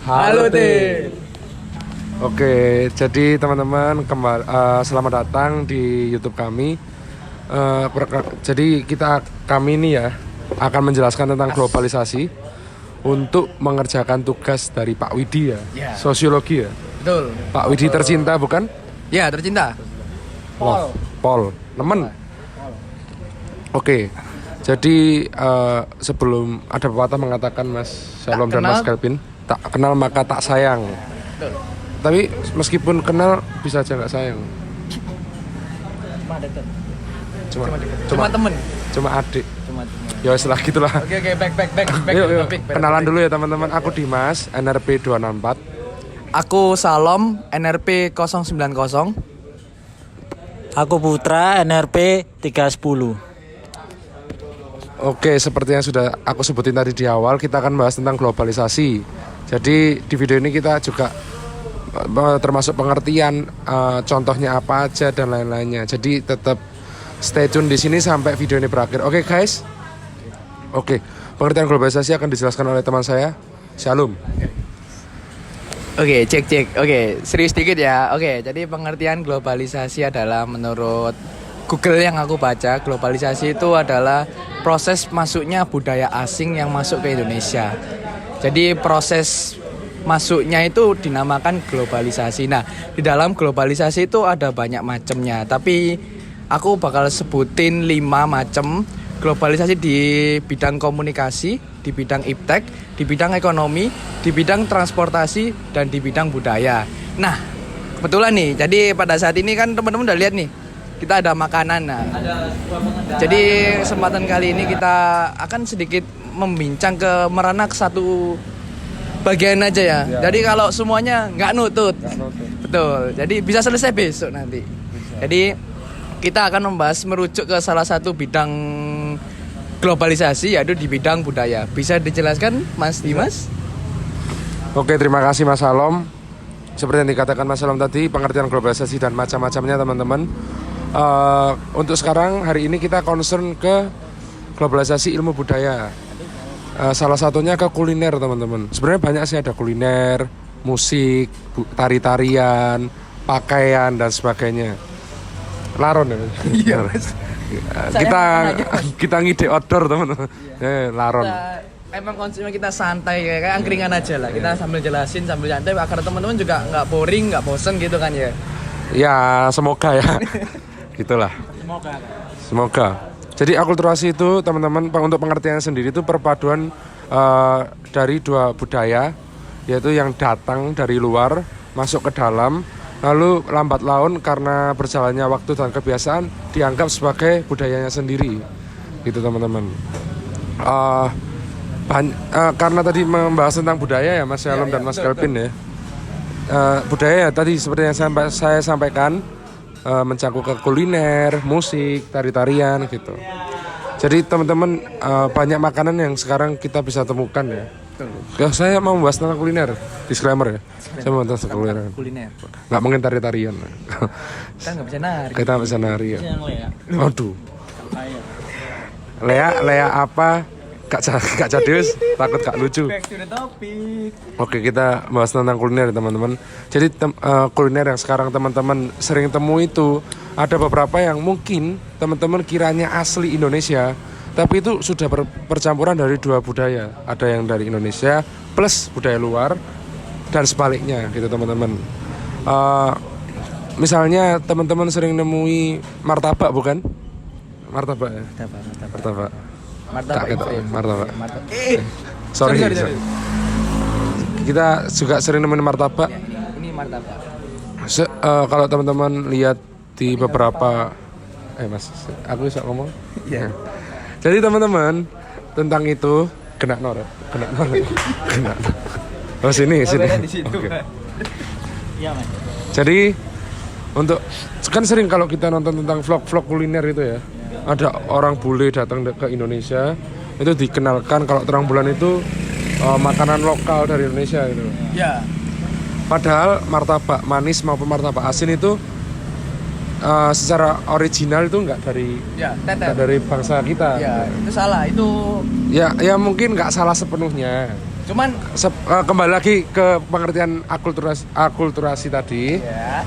Halo Tin. Oke, jadi teman-teman selamat datang di YouTube kami. Jadi kami ini ya akan menjelaskan tentang globalisasi untuk mengerjakan tugas dari Pak Widi ya. Sosiologi ya. Betul. Pak Widi tercinta bukan? Ya, tercinta. Paul. Nemen. Oke. Jadi sebelum ada pepatah mengatakan Mas Shalom dan Mas Kelvin, tak kenal maka tak sayang. Betul. Tapi meskipun kenal bisa aja nggak sayang. Cuma temen. Cuma adik. Cuma temen. Ya setelah gitulah. Oke, back. Yuk. Topik. Kenalan dulu ya teman-teman. Aku Dimas, NRP 264. Aku Salom, NRP 090. Aku Putra, NRP 310. Oke, seperti yang sudah aku sebutin tadi di awal, kita akan bahas tentang globalisasi. Jadi di video ini kita juga termasuk pengertian contohnya apa aja dan lain-lainnya. Jadi tetap stay tune di sini sampai video ini berakhir. Oke guys. Oke, pengertian globalisasi akan dijelaskan oleh teman saya, Shalom. Oke, cek. Oke, serius dikit ya. Oke, jadi pengertian globalisasi adalah menurut Google yang aku baca, globalisasi itu adalah proses masuknya budaya asing yang masuk ke Indonesia. Jadi proses masuknya itu dinamakan globalisasi. Nah, di dalam globalisasi itu ada banyak macamnya, tapi aku bakal sebutin 5 macam globalisasi di bidang komunikasi, di bidang iptek, di bidang ekonomi, di bidang transportasi, dan di bidang budaya. Nah, kebetulan nih, jadi pada saat ini kan teman-teman udah lihat nih, kita ada makanan. Nah, jadi kesempatan kali ini kita akan sedikit membincang merana ke satu bagian aja ya. Jadi kalau semuanya nggak nutut. Betul. Jadi bisa selesai besok nanti. Jadi kita akan membahas merujuk ke salah satu bidang globalisasi, yaitu di bidang budaya. Bisa dijelaskan Mas Dimas? Oke, terima kasih Mas Shalom. Seperti yang dikatakan Mas Shalom tadi, pengertian globalisasi dan macam-macamnya teman-teman. Untuk sekarang hari ini kita concern ke globalisasi ilmu budaya. Salah satunya ke kuliner teman-teman. Sebenarnya banyak sih, ada kuliner, musik, tari-tarian, pakaian dan sebagainya. Laron ya. Iya Mas. Kita ngide outdoor teman-teman. Laron. Emang konsepnya kita santai kayak angkringan aja lah. Kita sambil jelasin, sambil santai agar teman-teman juga nggak boring, nggak bosen gitu kan ya. Ya semoga ya. Gitulah. Semoga. Jadi akulturasi itu teman-teman untuk pengertian sendiri itu perpaduan dari dua budaya, yaitu yang datang dari luar masuk ke dalam, lalu lambat laun karena berjalannya waktu dan kebiasaan dianggap sebagai budayanya sendiri, gitu teman-teman. Karena tadi membahas tentang budaya ya Mas Shalom dan Mas Kelvin ya. Budaya ya tadi seperti yang saya sampaikan, mencakup ke kuliner, musik, tari-tarian gitu. Jadi teman-teman banyak makanan yang sekarang kita bisa temukan ya. Saya mau membahas tentang kuliner, disclaimer ya. Saya mau membahas tentang kuliner. Nggak mungkin tari-tarian. Kita nggak bisa nari. Kita nggak bisa nari ya. Aduh. Lea apa? Kak Jadus, takut gak lucu. Oke, kita bahas tentang kuliner teman-teman. Jadi kuliner yang sekarang teman-teman sering temui itu ada beberapa yang mungkin teman-teman kiranya asli Indonesia, tapi itu sudah percampuran dari dua budaya. Ada yang dari Indonesia plus budaya luar dan sebaliknya gitu teman-teman. Misalnya teman-teman sering nemui martabak bukan? Martabak ya? Martabak. Martabak. Sorry. Kita juga sering nemuin martabak. Ya, ini martabak. Kalau teman-teman lihat di beberapa Mas, aku bisa ngomong? Iya. Jadi teman-teman tentang itu kena nor. Oh sini. Oke. Iya, Mas. Jadi untuk kan sering kalau kita nonton tentang vlog-vlog kuliner itu ya. Ada orang bule datang ke Indonesia, itu dikenalkan kalau terang bulan itu makanan lokal dari Indonesia gitu. Ya. Padahal martabak manis maupun martabak asin itu secara original itu nggak dari bangsa kita. Ya, itu salah. Itu ya mungkin nggak salah sepenuhnya. Cuman kembali lagi ke pengertian akulturasi tadi. ya,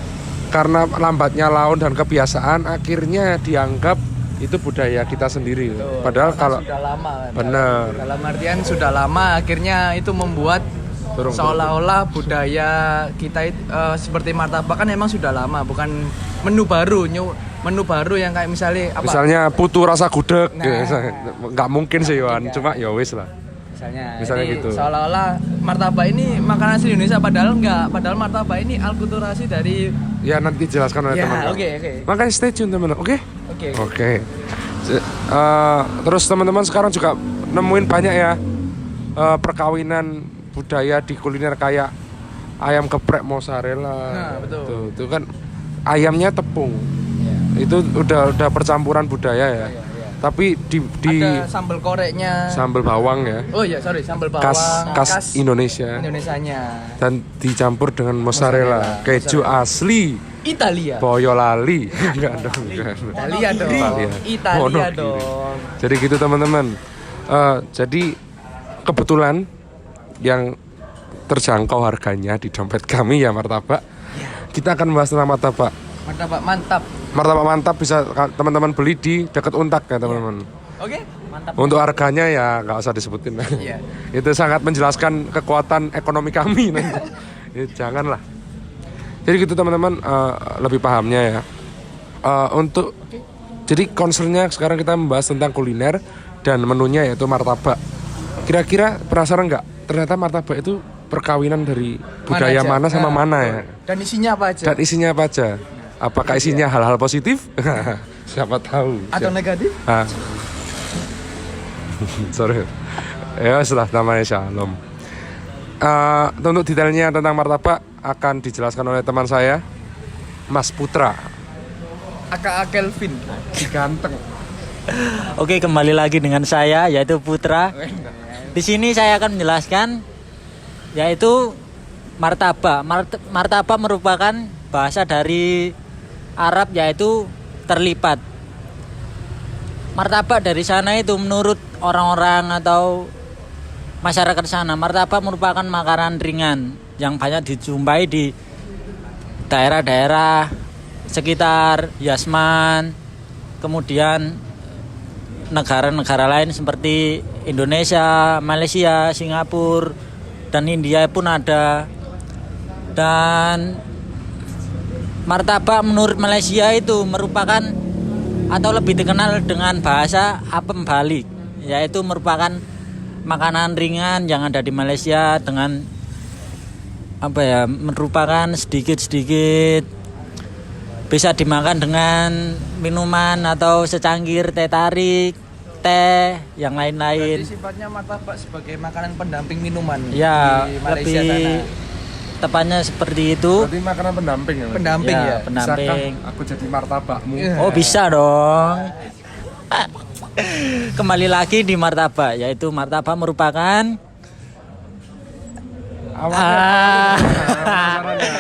Karena lambatnya laun dan kebiasaan, akhirnya dianggap itu budaya kita sendiri. betul. Padahal Karena kalau sudah lama kan. benar, Dalam artian sudah lama, akhirnya itu membuat Turun. seolah-olah budaya kita seperti martabak kan emang sudah lama, bukan menu baru, menu baru yang kayak misalnya apa? misalnya putu rasa gudeg, Nah. nggak mungkin sih Yohan, cuma ya wis lah. Misalnya Jadi, gitu. seolah-olah martabak ini makanan asli Indonesia, padahal enggak. Padahal martabak ini alkulturasi dari Ya nanti jelaskan oleh ya, teman-teman. oke. Makanya stay tune teman-teman, oke? Oke. Oke. Terus teman-teman sekarang juga nemuin banyak ya perkawinan budaya di kuliner kayak ayam geprek mozzarella. Nah, betul. Tuh kan ayamnya tepung. Ya. Itu udah percampuran budaya ya. Iya. Tapi di Ada sambal koreknya. sambal bawang ya. Oh iya, sorry, sambal bawang Khas Indonesia. Indonesianya. Dan dicampur dengan mozzarella, keju asli Italia. Boyolali. Enggak dong, enggak. Italia dong. Italia Wonogiri. dong. Jadi gitu teman-teman. Jadi kebetulan yang terjangkau harganya di dompet kami ya martabak. Kita akan membahas tentang martabak. Martabak mantap. Martabak mantap bisa teman-teman beli di dekat Untak ya teman-teman. Oke? Mantap. Untuk harganya ya nggak usah disebutin. Iya. Itu sangat menjelaskan kekuatan ekonomi kami nanti. Ya, janganlah. Jadi gitu teman-teman, lebih pahamnya ya. Jadi concernnya sekarang kita membahas tentang kuliner dan menunya yaitu martabak. Kira-kira penasaran nggak? Ternyata martabak itu perkawinan dari budaya aja? mana sama Nah, mana betul. ya? Dan isinya apa aja? Dan isinya apa aja? Apakah isinya hal-hal positif? Siapa tahu. Atau negatif? Ah. Sorry. Ya setelah namanya Shalom. Untuk detailnya tentang martabak akan dijelaskan oleh teman saya, Mas Putra. AKA Kelvin. Ganteng. Oke, kembali lagi dengan saya yaitu Putra. Di sini saya akan menjelaskan yaitu martabak. Martabak merupakan bahasa dari Arab yaitu terlipat. Martabak dari sana itu menurut orang-orang atau masyarakat sana, martabak merupakan makanan ringan yang banyak dijumpai di daerah-daerah sekitar Yasman, kemudian negara-negara lain seperti Indonesia, Malaysia, Singapura, dan India pun ada. Dan martabak menurut Malaysia itu merupakan atau lebih dikenal dengan bahasa apem balik, yaitu merupakan makanan ringan yang ada di Malaysia dengan merupakan sedikit-sedikit bisa dimakan dengan minuman atau secangkir teh tarik, teh, yang lain-lain. Jadi sifatnya martabak sebagai makanan pendamping minuman Ya, di Malaysia lebih sana. tepatnya seperti itu. Berarti makanan pendamping ya? Mas? Pendamping ya. Pendamping. Bisakah aku jadi martabakmu? Oh, bisa dong. Kembali lagi di martabak, yaitu martabak merupakan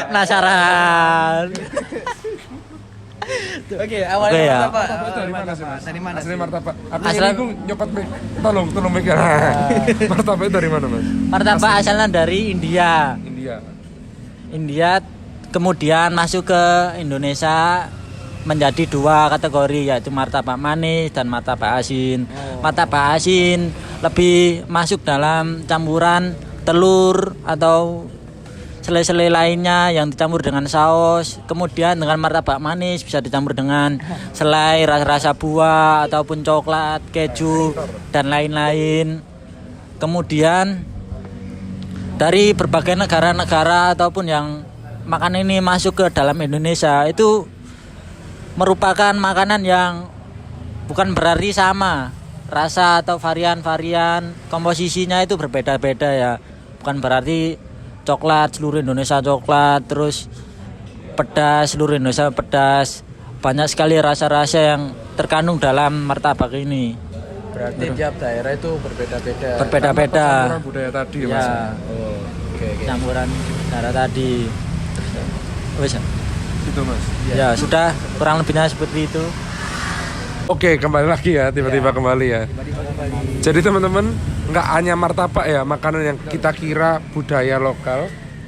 penasaran. Oke, awalnya Oke, ya. martabak. Dari mana sih Mas? Dari mana Asli sih? martabak. Aku Asal- ini nyopot mic. Tolong mikir. Martabak dari mana Mas? Martabak asalnya dari India. India. Kemudian masuk ke Indonesia menjadi dua kategori, yaitu martabak manis dan martabak asin. Martabak asin lebih masuk dalam campuran telur atau selai-selai lainnya yang dicampur dengan saus. Kemudian dengan martabak manis bisa dicampur dengan selai rasa-rasa buah ataupun coklat, keju, dan lain-lain. Kemudian dari berbagai negara-negara ataupun yang makanan ini masuk ke dalam Indonesia itu merupakan makanan yang bukan berarti sama rasa atau varian-varian komposisinya itu berbeda-beda ya. Bukan berarti coklat seluruh Indonesia coklat, terus pedas seluruh Indonesia pedas. Banyak sekali rasa-rasa yang terkandung dalam martabak ini. Berarti tiap daerah itu berbeda-beda. Berbeda-beda. Campuran budaya tadi ya Mas. Ya, Oh, oke. campuran darah tadi. Wes, Gitu Mas. ya sudah kurang lebihnya seperti itu. Oke, kembali lagi ya, tiba-tiba kembali ya. Jadi teman-teman, nggak hanya martabak ya, makanan yang kita kira budaya lokal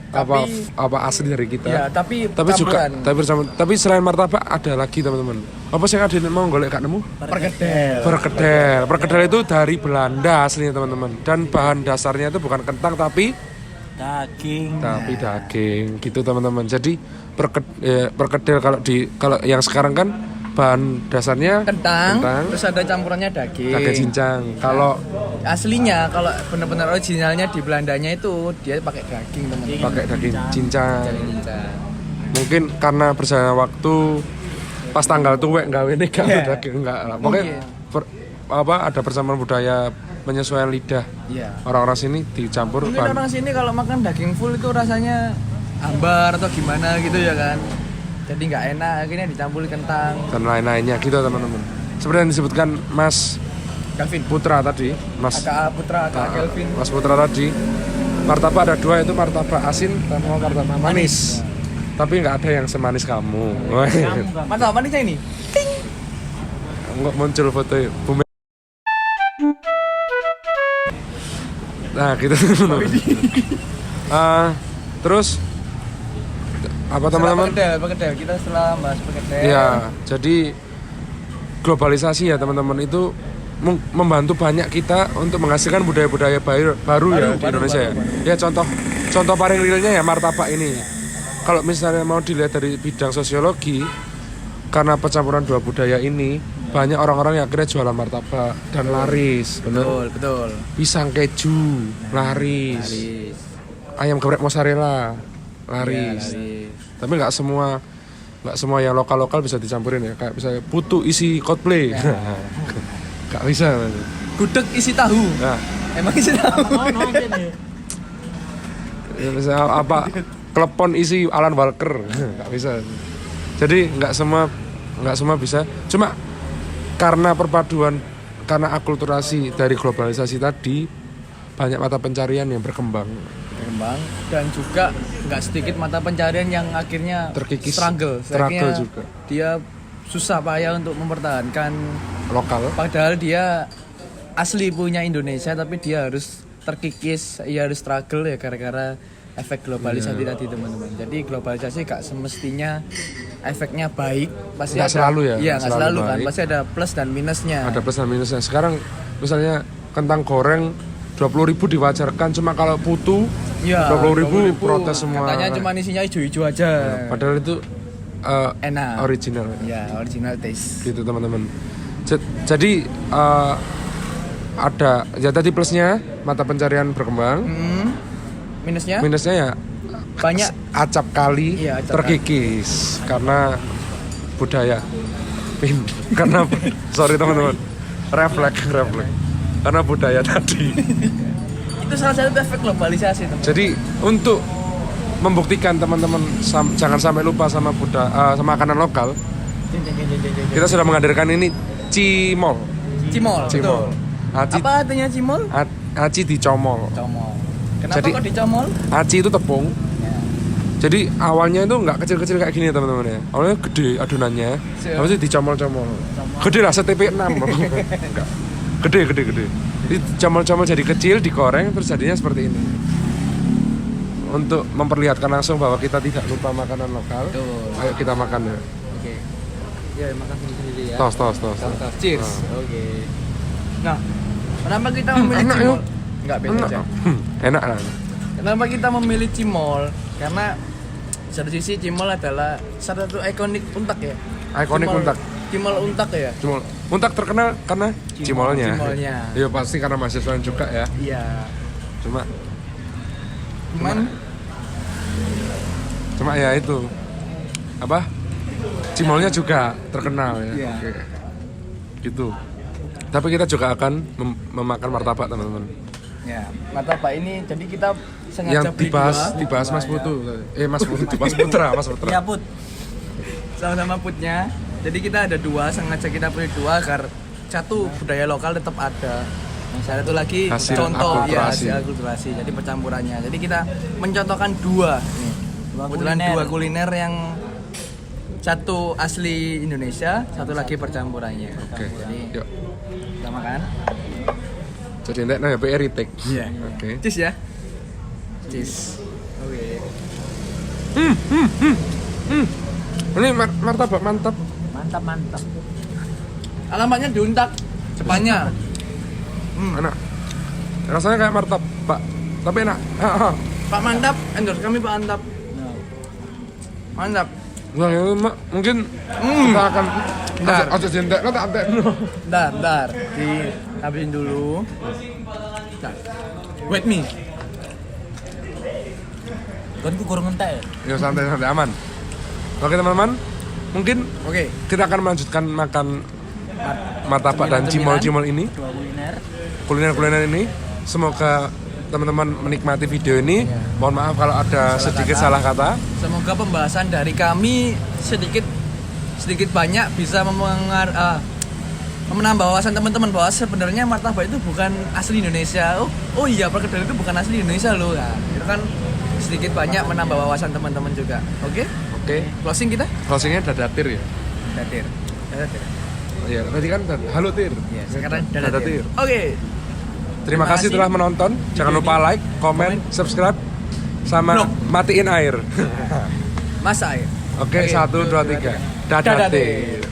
apa asli dari kita. Ya, tapi juga campuran. tapi selain martabak ada lagi teman-teman. Apa sih yang ada mau golek gak nemu? Perkedel itu dari Belanda aslinya teman-teman. Dan bahan dasarnya itu bukan kentang tapi daging gitu teman-teman. Jadi perkedel kalau yang sekarang kan bahan dasarnya kentang, terus ada campurannya daging cincang. Kalau aslinya, kalau benar-benar originalnya di Belandanya itu dia pakai daging teman-teman. Pakai daging cincang. Cincang. Mungkin karena berjalannya waktu pas tanggal tuwek gawe ini gak ada daging enggak lah. Pokoknya ada persamaan budaya menyesuaikan lidah. Orang-orang sini dicampur. Mungkin orang sini kalau makan daging full itu rasanya hambar atau gimana gitu ya kan. Jadi nggak enak, akhirnya dicampur kentang dan lain-lainnya gitu teman-teman. Seperti yang disebutkan Mas Kelvin Putra tadi, Mas Kelvin. Mas Putra tadi, martabak ada 2, itu martabak asin sama martabak manis. Tapi nggak ada yang semanis kamu. Martabak manisnya ini? Nggak muncul foto Bu. Nah gitu teman-teman. Terus apa teman-teman? Perkedel. Kita setelah bahas perkedel. Ya, jadi globalisasi ya teman-teman itu membantu banyak kita untuk menghasilkan budaya-budaya baru ya di Indonesia ya. Ya contoh paling realnya ya martabak ini. Kalau misalnya mau dilihat dari bidang sosiologi, karena percampuran dua budaya ini, banyak orang-orang yang akhirnya jualan martabak dan laris. Betul. Pisang keju laris. Ayam geprek mozzarella laris. Tapi nggak semua yang lokal bisa dicampurin ya. Kayak misalnya putu isi Coldplay, nggak bisa. Gudeg isi tahu. Nah. Emang isi tahu. Ya, misalnya apa klepon isi Alan Walker, nggak bisa. Jadi nggak semua bisa. Cuma karena karena akulturasi dari globalisasi tadi, banyak mata pencarian yang berkembang dan juga nggak sedikit mata pencarian yang akhirnya terkikis, struggle juga. Dia susah payah untuk mempertahankan lokal. Padahal dia asli punya Indonesia, tapi dia harus terkikis, ia harus struggle ya gara-gara efek globalisasi tadi teman-teman. Jadi globalisasi gak semestinya efeknya baik, pasti nggak selalu ya. Iya, nggak selalu kan, pasti ada plus dan minusnya. Ada plus dan minusnya. Sekarang misalnya kentang goreng 20.000 diwajarkan, cuma kalau putu 20.000 protes semua. Katanya cuma isinya hijau-hijau aja. Ya, padahal itu enak. Original. Ya, original taste. Gitu teman-teman. Jadi ada ya tadi plusnya mata pencarian berkembang. Minusnya ya banyak acap kali terkikis karena budaya. Karena sorry teman-teman. Refleks. Karena budaya tadi. Itu salah satu efek globalisasi teman. Jadi untuk membuktikan teman-teman jangan sampai lupa sama sama makanan lokal, kita sudah menghadirkan ini Cimol. Betul. Apa artinya Cimol? Aci dicomol. Kenapa Jadi, kok dicomol? Aci itu tepung. Ya. Jadi awalnya itu nggak kecil-kecil kayak gini teman-teman ya. Awalnya gede adonannya, habis itu dicomol-comol. Gede lah seTP 6. Enggak. Gede. Jadi comol-comol jadi kecil, digoreng terus jadinya seperti ini. Untuk memperlihatkan langsung bahwa kita tidak lupa makanan lokal. Ayo kita makan ya. Oke. Ya makan sendiri ya. Tos. Cheers. Oke. Nah, kenapa kita memilih Cimol? Enggak beda aja. Enak lah. Kenapa kita memilih Cimol? Karena satu sisi Cimol adalah salah satu ikonik Untak ya. Cimol Untak ya. Cimol Untak terkenal karena Cimolnya. Iya pasti karena mahasiswa juga ya. Iya. Cuma ya itu apa? Cimolnya juga terkenal ya. Iya. Oke. Gitu. Tapi kita juga akan memakan martabak teman-teman. Ya, martabak ini jadi kita sengaja yang dibahas Mas Putu. Mas Putra. Iya, Put. Sama-sama Putnya. Jadi kita ada 2, sengaja kita pilih 2 agar satu budaya lokal tetap ada. Satu lagi hasil contoh akulturasi. Hasil akulturasi. Jadi percampurannya. Jadi kita mencontohkan 2 nih. Kebetulan 2 kuliner yang satu asli Indonesia, satu lagi percampurannya. Oke. Jadi yuk. kita makan. Jadi entek nang HP retake. Iya. Oke. Cheese ya. Cheese. Oke. Ini martabak mantap. Mantap. Alamatnya di Untak depannya. Enak. Rasanya kayak martabak, tapi enak. Pak Mantap, endorse kami Pak Mantap. Mantap. Nah, ya, mungkin kita akan Bentar. aja jentek tak antek. Bentar. Habisin dulu. Bentar. Wait me. Kan ku kurang entek. Ya santai aman. Oke teman-teman, mungkin Oke. kita akan melanjutkan makan martabak dan cimol-cimol ini, Dua kuliner. kuliner ini. Semoga teman-teman menikmati video ini. Mohon maaf kalau ada sedikit salah kata. Semoga pembahasan dari kami sedikit banyak bisa menambah wawasan teman-teman bahwa sebenarnya martabak itu bukan asli Indonesia. Oh iya, perkedel itu bukan asli Indonesia loh. Nah, itu kan sedikit banyak menambah wawasan teman-teman juga. Oke? Closing kita? Closingnya dadatir ya. Datir. Iya, tadi kan halo tir. Ya, sekarang Dadatir. Oke. Terima kasih telah menonton. Jangan lupa like, komen, subscribe, sama Blok. matiin air. Masa ya? Oke, 1, 2, 3. Dadatir.